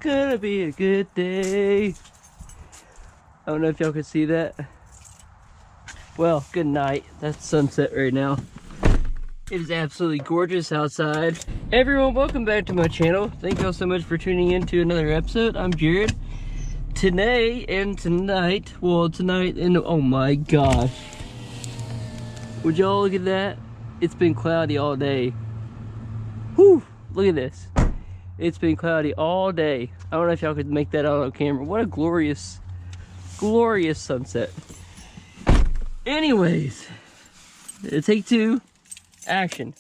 gonna be a good day. I don't know if y'all can see that. Well, good night. That's sunset right now. It is absolutely gorgeous outside. Everyone, welcome back to my channel. Thank y'all so much for tuning in to another episode. I'm Jared. Today and tonight, well, tonight and oh my gosh. Would y'all look at that? It's been cloudy all day. Whew, look at this. It's been cloudy all day. I don't know if y'all could make that out on camera. What a glorious, glorious sunset. Anyways, take two, action.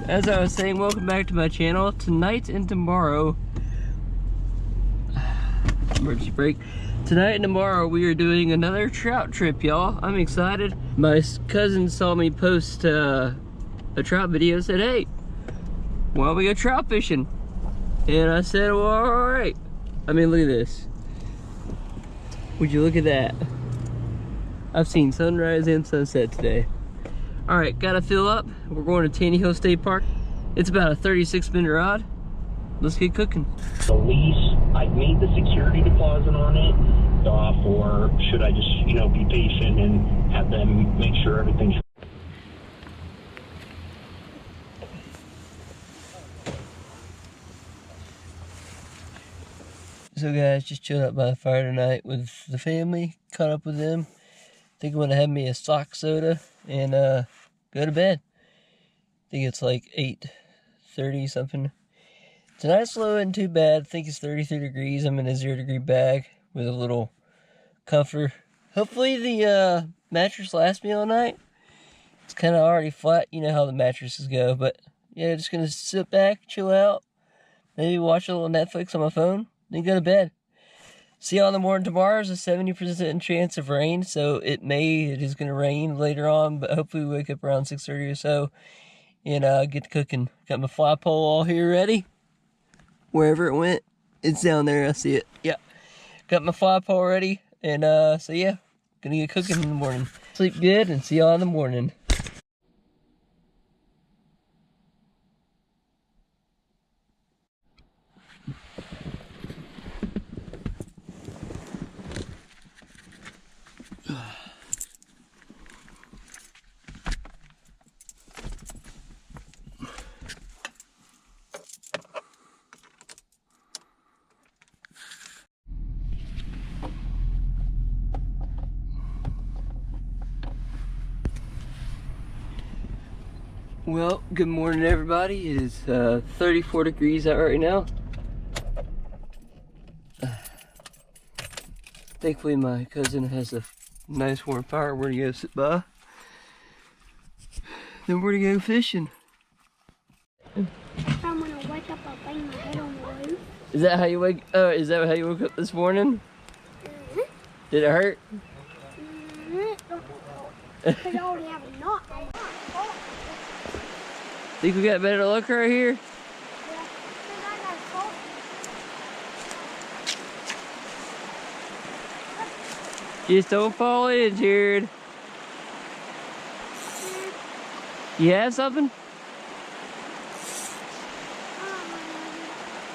As I was saying, welcome back to my channel. Tonight and tomorrow, emergency brake. Tonight and tomorrow we are doing another trout trip, y'all. I'm excited. My cousin saw me post a trout video, said, hey, why don't we go trout fishing? And I said, well, all right. I mean, look at this. Would you look at that? I've seen sunrise and sunset today. All right, gotta fill up. We're going to Taney Hill State Park. It's about a 36-minute ride. Let's get cooking. The lease, I made the security deposit on it, or should I just, be patient and have them make sure everything's... So guys, just chilled out by the fire tonight with the family, caught up with them. I think I'm gonna have me a sock soda and go to bed. I think it's like 8:30 something. Tonight's low isn't too bad. I think it's 33 degrees. I'm in a 0-degree bag with a little comforter. Hopefully the mattress lasts me all night. It's kind of already flat. You know how the mattresses go. But yeah, just gonna sit back, chill out. Maybe watch a little Netflix on my phone. Then go to bed. See y'all in the morning. Tomorrow is a 70% chance of rain. So it is gonna rain later on. But hopefully we wake up around 6:30 or so. And get to cooking. Got my fly pole all here ready. Wherever it went, it's down there. I see it. Yeah, got my fly pole ready, and so yeah, gonna get cooking in the morning. Sleep good, and see y'all in the morning. Well, good morning everybody. It is 34 degrees out right now. Thankfully my cousin has a nice warm fire. We're gonna go sit by. Then we're gonna go fishing. I'm gonna wake up and bang my head on the roof. Is that how you is that how you woke up this morning? Mm-hmm. Did it hurt? Because I already have a knot. Think we got better luck right here? Yeah, I got a cold. Just don't fall in, Jared. You have something?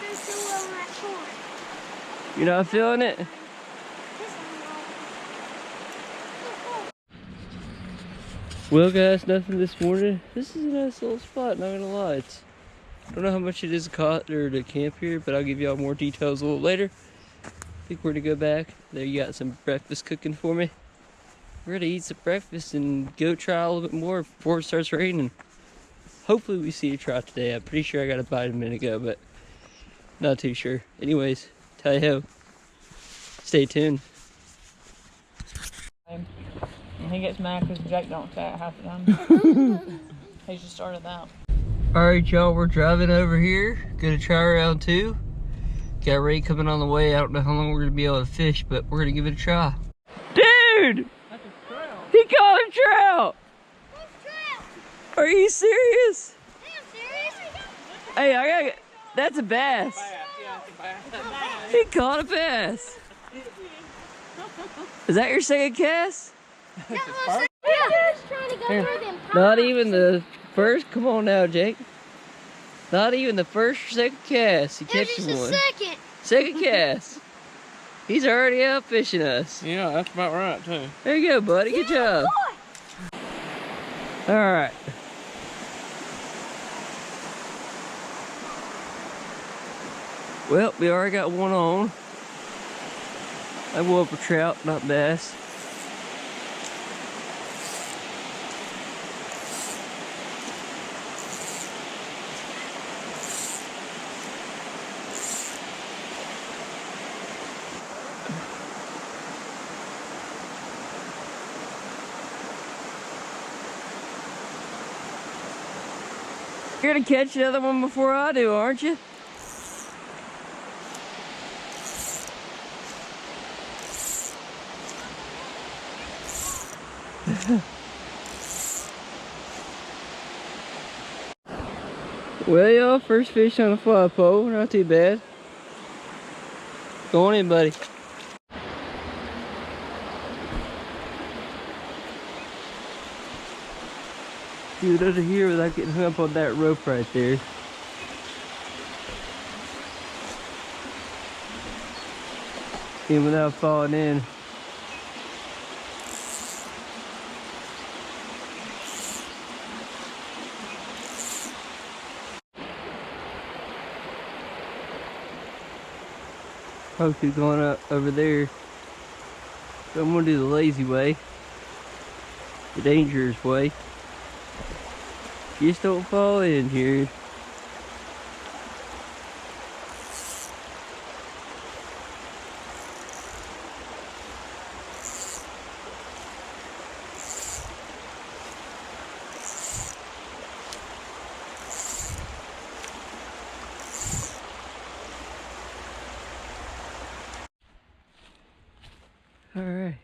There's still on that corn. You're not feeling it? Well guys, nothing this morning. This is a nice little spot, not gonna lie. I don't know how much it is to camp here, but I'll give y'all more details a little later. I think we're gonna go back. There you got some breakfast cooking for me. We're gonna eat some breakfast and go try a little bit more before it starts raining. Hopefully we see a trout today. I'm pretty sure I got a bite a minute ago, but not too sure. Anyways, tally-ho. Stay tuned. He gets mad because Jake don't say it half the time. He just started that. Alright y'all, we're driving over here. Gonna try round 2. Got Ray coming on the way. I don't know how long we're gonna be able to fish, but we're gonna give it a try. Dude! That's a trout. He caught a trout! That's trout. Are you serious? I'm serious. Hey, that's a bass. Yeah, it's a bass. He caught a bass. Is that your second cast? Yeah, just trying to go through them. Not even the first? Come on now, Jake. Not even the first or second cast. He catches one. Second. Second cast. He's already out fishing us. Yeah, that's about right too. There you go, buddy. Good job. All right. Well, we already got one on. I go up for trout, not bass. You're gonna catch another one before I do, aren't you? Well, y'all, first fish on a fly pole, not too bad. Go on in, buddy. Dude, under here without getting hung up on that rope right there. And without falling in. Probably keep going up over there. So I'm gonna do the lazy way. The dangerous way. Just don't fall in here. All right.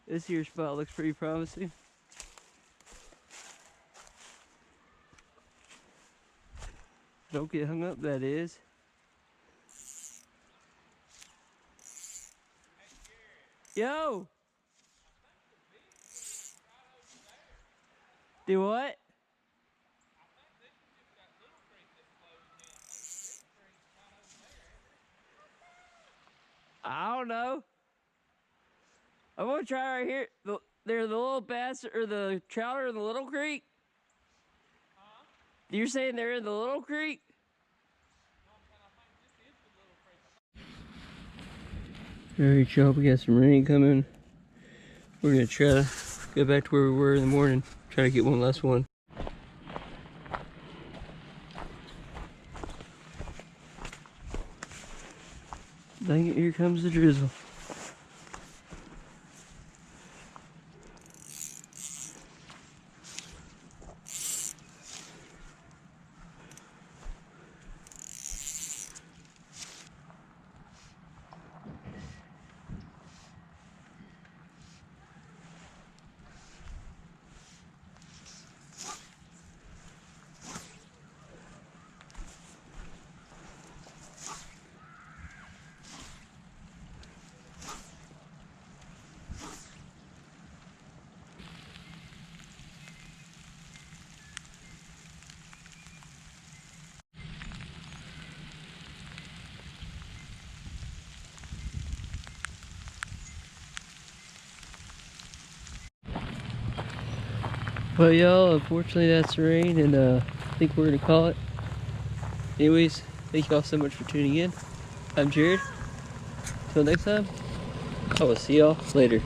This here spot looks pretty promising. Don't get hung up, that is. Yo! Do what? I don't know. I'm gonna try right here. There's the little bass or the trout are in the little creek. Huh? You're saying they're in the little creek? Alright, y'all, we got some rain coming. We're gonna try to go back to where we were in the morning. Try to get one last one. Dang it, here comes the drizzle. Well, y'all, unfortunately that's the rain, and I think we're gonna call it. Anyways, thank y'all so much for tuning in. I'm Jared. Till next time, I will see y'all later.